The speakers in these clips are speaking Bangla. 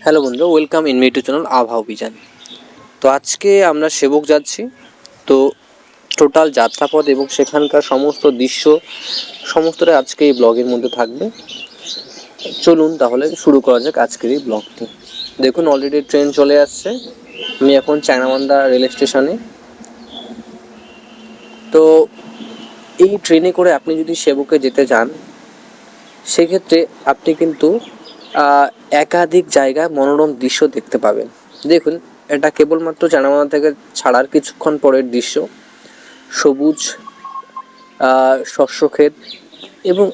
হ্যালো বন্ধু, welcome in me to channel আবহাওয়া অভিযান। তো আজকে আমরা সেবক যাচ্ছি। তো টোটাল যাত্রাপথ এবং সেখানকার সমস্ত দৃশ্য সমস্তটাই আজকে এই ব্লগের মধ্যে থাকবে। চলুন তাহলে শুরু করা যাক আজকের এই ব্লগটি। দেখুন অলরেডি ট্রেন চলে আসছে। আমি এখন চ্যাংড়াবান্ধা রেল স্টেশনে। তো এই ট্রেনে করে আপনি যদি সেবকে যেতে চান সেক্ষেত্রে আপনি কিন্তু আহ, একাধিক জায়গায় মনোরম দৃশ্য দেখতে পাবেন। দেখুন, এটা কেবলমাত্র চ্যাংড়াবান্ধা থেকে ছাড়ার কিছুক্ষণ পরের দৃশ্য। সবুজ শস্যক্ষেত এবং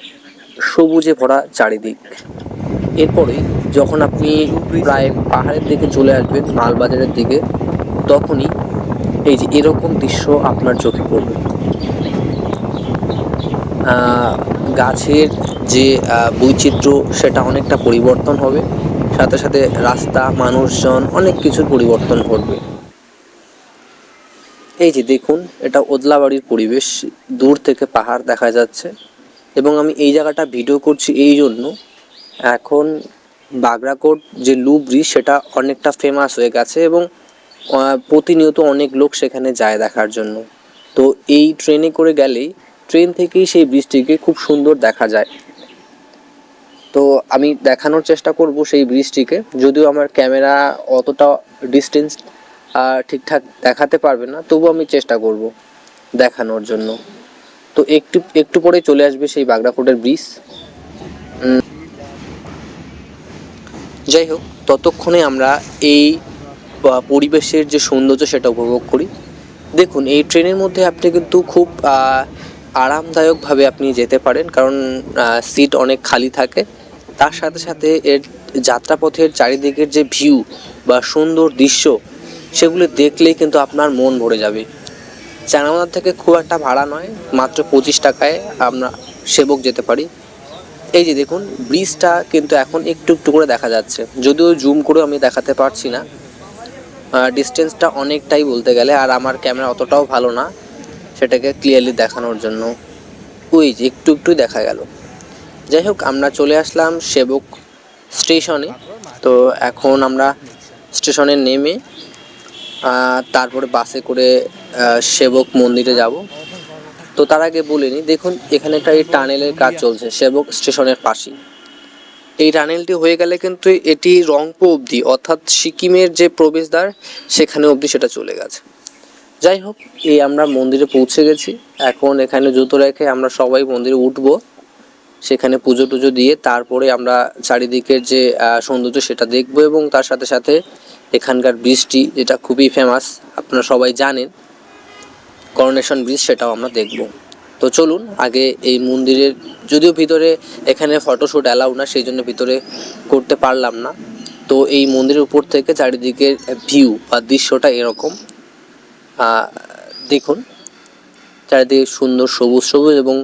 সবুজে ভরা চারিদিক। এরপরেই যখন আপনি প্রায় পাহাড়ের দিকে চলে আসবেন, মালবাজারের দিকে, তখনই এই যে এরকম দৃশ্য আপনার চোখে পড়বে। আহ, গাছের যে বৈচিত্র্য সেটা অনেকটা পরিবর্তন হবে, সাথে সাথে রাস্তা, মানুষজন, অনেক কিছুর পরিবর্তন ঘটবে। এই যে দেখুন, এটা ওদলাবাড়ির পরিবেশ। দূর থেকে পাহাড় দেখা যাচ্ছে এবং আমি এই জায়গাটা ভিডিও করছি এই জন্য, এখন বাগরাকোট যে লু ব্রিজ সেটা অনেকটা ফেমাস হয়ে গেছে এবং প্রতিনিয়ত অনেক লোক সেখানে যায় দেখার জন্য। তো এই ট্রেনে করে গেলেই ট্রেন থেকেই সেই ব্রিজটিকে খুব সুন্দর দেখা যায়। তো আমি দেখানোর চেষ্টা করব সেই ব্রিজটিকে, যদিও আমার ক্যামেরা অতটা ডিস্টেন্স ঠিকঠাক দেখাতে পারবে না, তবু আমি চেষ্টা করব দেখানোর জন্য। তো একটু একটু পরে চলে আসবে সেই বাগড়াকোটের ব্রিজ। যাই হোক, ততক্ষণে আমরা এই পরিবেশের যে সৌন্দর্য সেটা উপভোগ করি। দেখুন, এই ট্রেনের মধ্যে আপনি কিন্তু খুব আরামদায়কভাবে আপনি যেতে পারেন, কারণ সিট অনেক খালি থাকে। তার সাথে সাথে এর যাত্রাপথের চারিদিকের যে ভিউ বা সুন্দর দৃশ্য, সেগুলো দেখলেই কিন্তু আপনার মন ভরে যাবে। চায়নামাদার থেকে খুব একটা ভাড়া নয়, মাত্র 25 টাকায় আমরা সেবক যেতে পারি। এই যে দেখুন, ব্রিজটা কিন্তু এখন একটু একটু করে দেখা যাচ্ছে, যদিও জুম করে আমি দেখাতে পারছি না, ডিস্টেন্সটা অনেকটাই বলতে গেলে, আর আমার ক্যামেরা অতটাও ভালো না সেটাকে ক্লিয়ারলি দেখানোর জন্য। ওই যে একটু একটু দেখা গেল। যাই হোক, আমরা চলে আসলাম সেবক স্টেশনে। তো এখন আমরা স্টেশনে নেমে তারপরে বাসে করে সেবক মন্দিরে যাব। তো তার আগে বলে নিই, দেখুন এখানে একটা এই টানেলের কাজ চলছে সেবক স্টেশনের পাশেই। এই টানেলটি হয়ে গেলে কিন্তু এটি রংপো অবধি, অর্থাৎ সিকিমের যে প্রবেশদ্বার সেখানে অবধি সেটা চলে গেছে। যাই হোক, এই আমরা মন্দিরে পৌঁছে গেছি। এখন এখানে জুতো রেখে আমরা সবাই মন্দিরে উঠবো, সেখানে পুজো টুজো দিয়ে তারপরে আমরা চারিদিকের যে সৌন্দর্য সেটা দেখবো এবং তার সাথে সাথে এখানকার ব্রিজটি যেটা খুবই ফেমাস, আপনারা সবাই জানেন, করোনেশন ব্রিজ, সেটাও আমরা দেখব। তো চলুন আগে এই মন্দিরের, যদিও ভিতরে এখানে ফটোশ্যুট অ্যালাউ না, সেই জন্য ভিতরে করতে পারলাম না। তো এই মন্দিরের উপর থেকে চারিদিকের ভিউ বা দৃশ্যটা এরকম। দেখুন, চারিদিকে সুন্দর সবুজ সবুজ এবং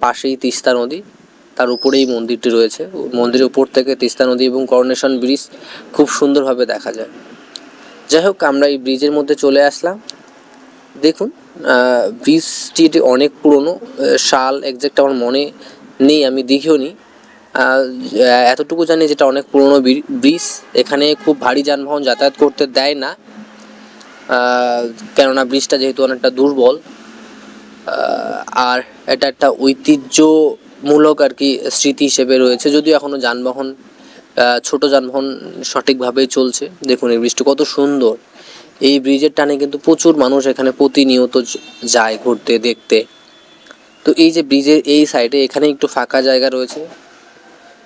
পাশেই তিস্তা নদী, তার উপরে এই মন্দিরটি রয়েছে। মন্দিরের উপর থেকে তিস্তা নদী এবং করোনেশন ব্রিজ খুব সুন্দরভাবে দেখা যায়। যাই হোক, আমরা এই ব্রিজের মধ্যে চলে আসলাম। দেখুন, ব্রিজটি অনেক পুরনো, সাল একজ্যাক্ট আমার মনে নেই, আমি দেখিও নি। এতটুকু জানি যেটা অনেক পুরনো ব্রিজ, এখানে খুব ভারী যানবাহন যাতায়াত করতে দেয় না, কেননা ব্রিজটা যেহেতু অনেকটা দুর্বল। আর এটা একটা ঐতিহ্যমূলক আর কি স্মৃতি হিসেবে রয়েছে, যদিও এখনো যানবাহন, ছোট যানবাহন সঠিকভাবেই চলছে। দেখুন এই ব্রিজটা কত সুন্দর। এই ব্রিজের টানে কিন্তু প্রচুর মানুষ এখানে প্রতিনিয়ত যায় ঘুরতে দেখতে। তো এই যে ব্রিজের এই সাইডে এখানে একটু ফাঁকা জায়গা রয়েছে,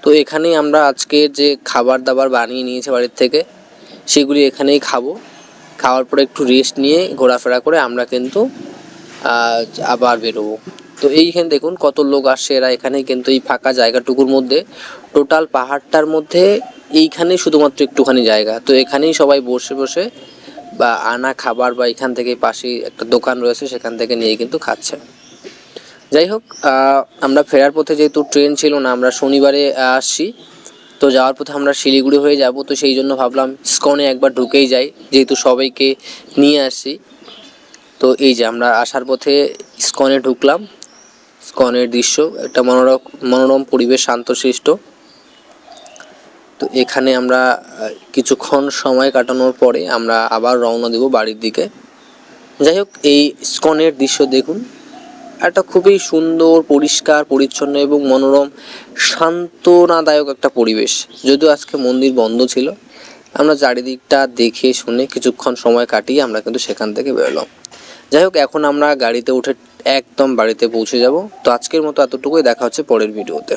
তো এখানেই আমরা আজকে যে খাবার দাবার বানিয়ে নিয়েছে বাড়ির থেকে সেগুলি এখানেই খাবো। খাওয়ার পরে একটু রেস্ট নিয়ে ঘোরাফেরা করে আমরা কিন্তু আবার বেরোবো। তো এইখানে দেখুন কত লোক আসছে, এরা এখানে কিন্তু এই ফাঁকা জায়গাটুকুর মধ্যে, টোটাল পাহাড়টার মধ্যে এইখানেই শুধুমাত্র একটুখানি জায়গা, তো এখানেই সবাই বসে বসে বা আনা খাবার বা এখান থেকে পাশে একটা দোকান রয়েছে সেখান থেকে নিয়ে কিন্তু খাচ্ছে। যাই হোক, আমরা ফেরার পথে যেহেতু ট্রেন ছিল না, আমরা শনিবারে আসছি, তো যাওয়ার পথে আমরা শিলিগুড়ি হয়ে যাব, তো সেই জন্য ভাবলাম ইস্কনে একবার ঢুকেই যাই, যেহেতু সবাইকে নিয়ে আসছি। তো এই যে আমরা আসার পথে ইস্কনে ঢুকলাম। ইস্কনের দৃশ্য একটা মনোরম মনোরম পরিবেশ, শান্তশিষ্ট। তো এখানে আমরা কিছুক্ষণ সময় কাটানোর পরে আমরা আবার রওনা দেব বাড়ির দিকে। যাই হোক, এই ইসকনের দৃশ্য দেখুন, একটা খুবই সুন্দর, পরিষ্কার পরিচ্ছন্ন এবং মনোরম, সান্ত্বনাদায়ক একটা পরিবেশ। যদিও আজকে মন্দির বন্ধ ছিল, আমরা চারিদিকটা দেখে শুনে কিছুক্ষণ সময় কাটিয়ে আমরা কিন্তু সেখান থেকে বেরোলাম। যাই হোক, এখন আমরা গাড়িতে উঠে একদম বাড়িতে পৌঁছে যাব। তো আজকের মতো এতটুকুই, দেখা হচ্ছে পরের ভিডিওতে।